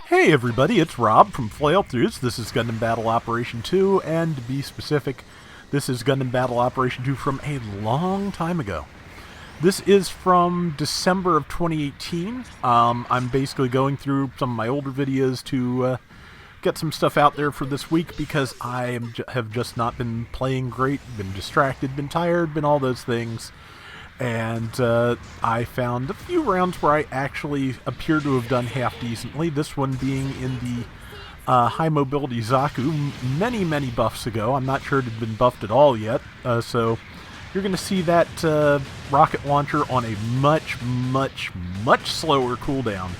Hey everybody, it's Rob from Flailthroughs. This is Gundam Battle Operation 2, and to be specific, this is Gundam Battle Operation 2 from a long time ago. This is from December of 2018. I'm basically going through some of my older videos to get some stuff out there for this week because I have just not been playing great, been distracted, been tired, been all those things. And I found a few rounds where I actually appear to have done half decently. This one being in the high mobility Zaku many buffs ago. I'm not sure it had been buffed at all yet. So you're going to see that rocket launcher on a much slower cooldown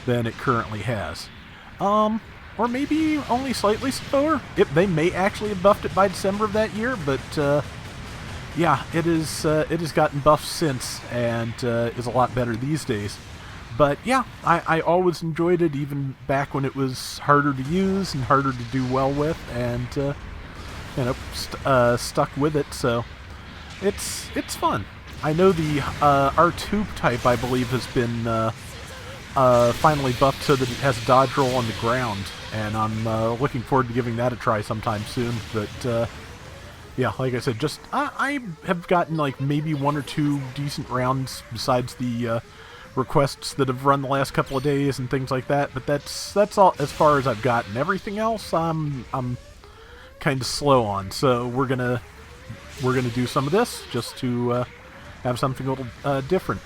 than it currently has. Or maybe only slightly slower. They may actually have buffed it by December of that year, but yeah, it has gotten buffed since and is a lot better these days. But yeah, I always enjoyed it, even back when it was harder to use and harder to do well with, and stuck with it. So it's fun. I know the R2 type, I believe, has been finally buffed so that it has a dodge roll on the ground, and I'm looking forward to giving that a try sometime soon. But yeah, like I said, just I have gotten like maybe one or two decent rounds besides the requests that have run the last couple of days and things like that. But that's all as far as I've gotten. Everything else I'm kind of slow on. So we're gonna do some of this just to have something a little different.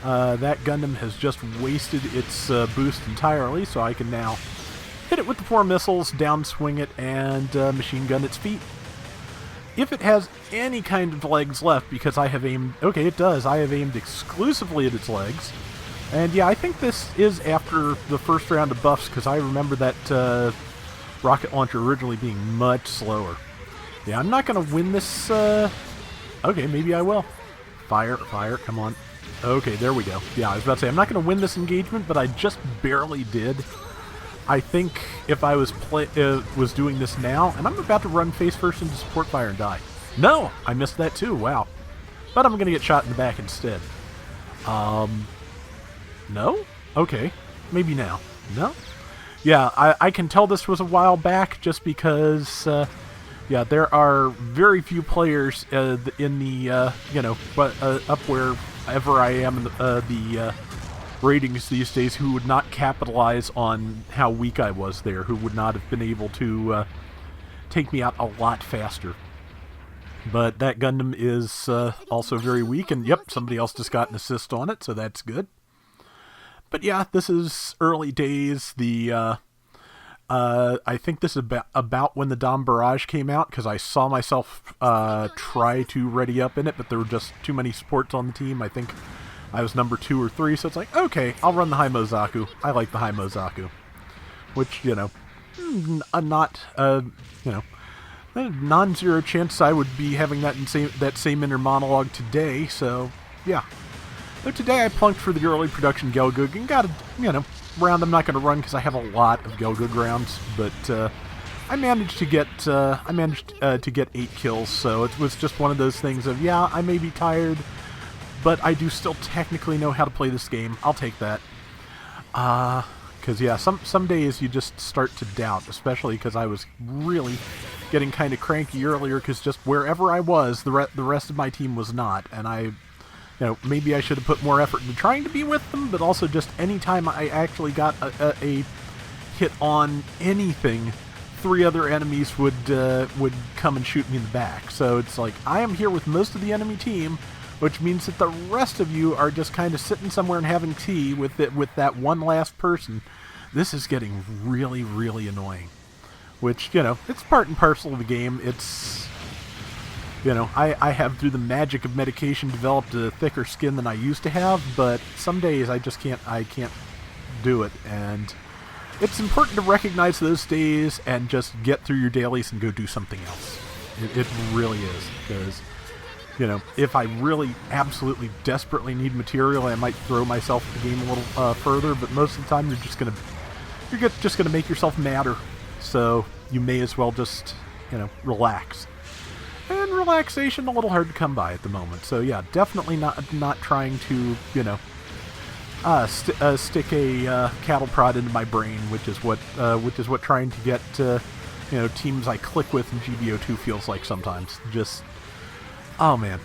That Gundam has just wasted its boost entirely, so I can now hit it with the 4 missiles, downswing it, and machine gun its feet. If it has any kind of legs left, because I have aimed... Okay, it does. I have aimed exclusively at its legs. And yeah, I think this is after the first round of buffs, because I remember that rocket launcher originally being much slower. Yeah, I'm not going to win this... Okay, maybe I will. Fire, come on. Okay, there we go. Yeah, I was about to say, I'm not going to win this engagement, but I just barely did. I think if I was doing this now, and I'm about to run face first into support fire and die. No, I missed that too. Wow. But I'm going to get shot in the back instead. No? Okay. Maybe now. No? Yeah, I can tell this was a while back just because, yeah, there are very few players in the, up wherever I am in the ratings these days who would not capitalize on how weak I was there, who would not have been able to take me out a lot faster. But that Gundam is also very weak, and yep, somebody else just got an assist on it, so that's good. But yeah, this is early days. The I think this is about when the Dom Barrage came out, because I saw myself try to ready up in it, but there were just too many supports on the team. I think I was number 2 or 3, so it's like, okay, I'll run the High-Mo Zaku. I like the High-Mo Zaku. Which, non-zero chance I would be having that same inner monologue today, so, yeah. Though today I plunked for the early production Gelgoog and got a, round I'm not going to run because I have a lot of Gelgoog rounds, but I managed to get 8 kills, so it was just one of those things of, yeah, I may be tired, but I do still technically know how to play this game. I'll take that. Because, yeah, some days you just start to doubt, especially because I was really getting kind of cranky earlier, because just wherever I was, the rest of my team was not. And I, maybe I should have put more effort into trying to be with them, but also just any time I actually got a hit on anything, 3 other enemies would come and shoot me in the back. So it's like, I am here with most of the enemy team, which means that the rest of you are just kind of sitting somewhere and having tea with that one last person. This is getting really annoying. Which, it's part and parcel of the game. It's, I have, through the magic of medication, developed a thicker skin than I used to have, but some days I can't do it. And it's important to recognize those days and just get through your dailies and go do something else. It really is, because if I really absolutely desperately need material, I might throw myself at the game a little further, but most of the time you're just gonna make yourself madder. So you may as well just, relax. And relaxation a little hard to come by at the moment. So yeah, definitely not trying to, stick a cattle prod into my brain, which is what trying to get teams I click with in GBO2 feels like sometimes. Just, oh man,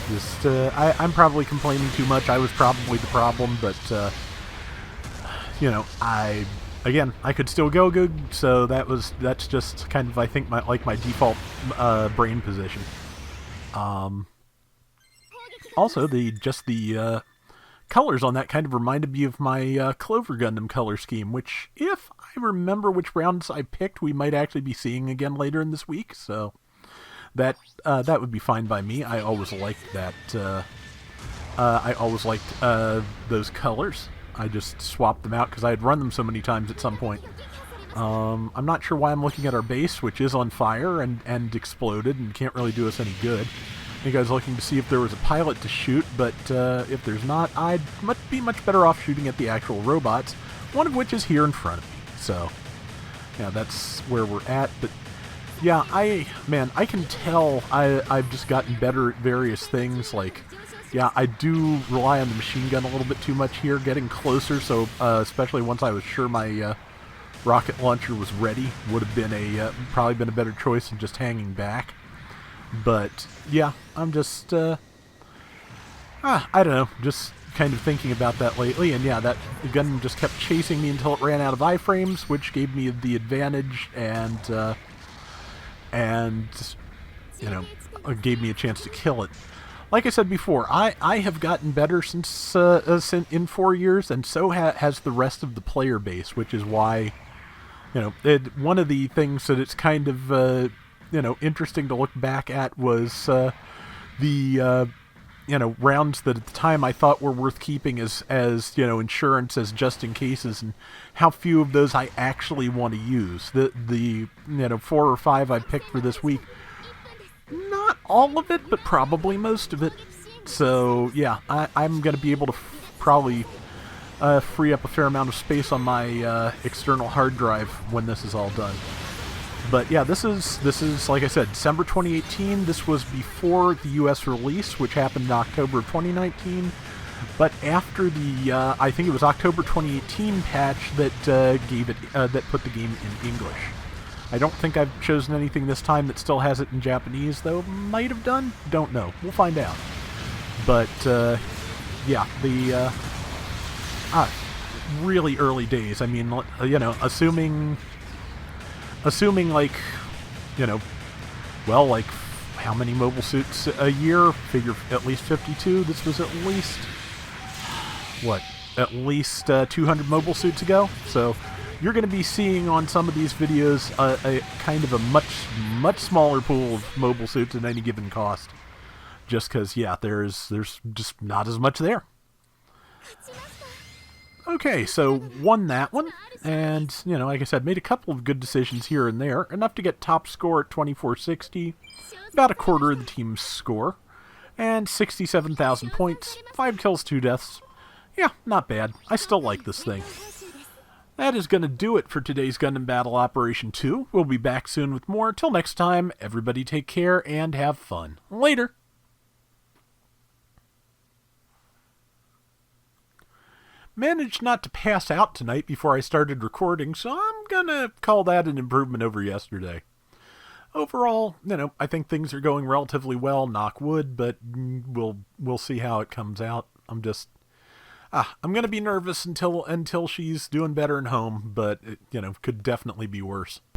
just I'm probably complaining too much. I was probably the problem, but I could still go good, so that's just kind of, I think, my default brain position. Also, the colors on that kind of reminded me of my Clover Gundam color scheme, which, if I remember which rounds I picked, we might actually be seeing again later in this week. So that would be fine by me. I always liked that. I always liked those colors. I just swapped them out because I had run them so many times at some point. I'm not sure why I'm looking at our base, which is on fire and exploded and can't really do us any good. I think I was looking to see if there was a pilot to shoot, but if there's not, I'd be much better off shooting at the actual robots, one of which is here in front of me. So, yeah, that's where we're at. But, yeah, I can tell I've just gotten better at various things, like... Yeah, I do rely on the machine gun a little bit too much here, getting closer, so especially once I was sure my rocket launcher was ready, would have been probably been a better choice than just hanging back. But, yeah, I'm just, I don't know, just kind of thinking about that lately, and yeah, that gun just kept chasing me until it ran out of iframes, which gave me the advantage, and gave me a chance to kill it. Like I said before, I have gotten better since in 4 years, and so has the rest of the player base, which is why, one of the things that it's kind of, interesting to look back at was the rounds that at the time I thought were worth keeping as insurance, as just in cases, and how few of those I actually want to use. The 4 or 5 I picked for this week, not all of it, but probably most of it. So, yeah, I'm going to be able to probably free up a fair amount of space on my external hard drive when this is all done. But, yeah, this is like I said, December 2018. This was before the U.S. release, which happened in October of 2019. But after the, I think it was October 2018 patch that that put the game in English. I don't think I've chosen anything this time that still has it in Japanese, though. Might have done? Don't know. We'll find out. But, yeah, the, really early days. I mean, assuming like, well, like, how many mobile suits a year? Figure at least 52. This was at least, at least 200 mobile suits ago? So... You're going to be seeing on some of these videos a kind of a much smaller pool of mobile suits at any given cost. Just because, yeah, there's just not as much there. Okay, so won that one. And, like I said, made a couple of good decisions here and there. Enough to get top score at 2460. About a quarter of the team's score. And 67,000 points. 5 kills, 2 deaths. Yeah, not bad. I still like this thing. That is going to do it for today's Gundam Battle Operation 2. We'll be back soon with more. Till next time, everybody take care and have fun. Later! Managed not to pass out tonight before I started recording, so I'm going to call that an improvement over yesterday. Overall, I think things are going relatively well, knock wood, but we'll see how it comes out. I'm going to be nervous until she's doing better at home, but it, could definitely be worse.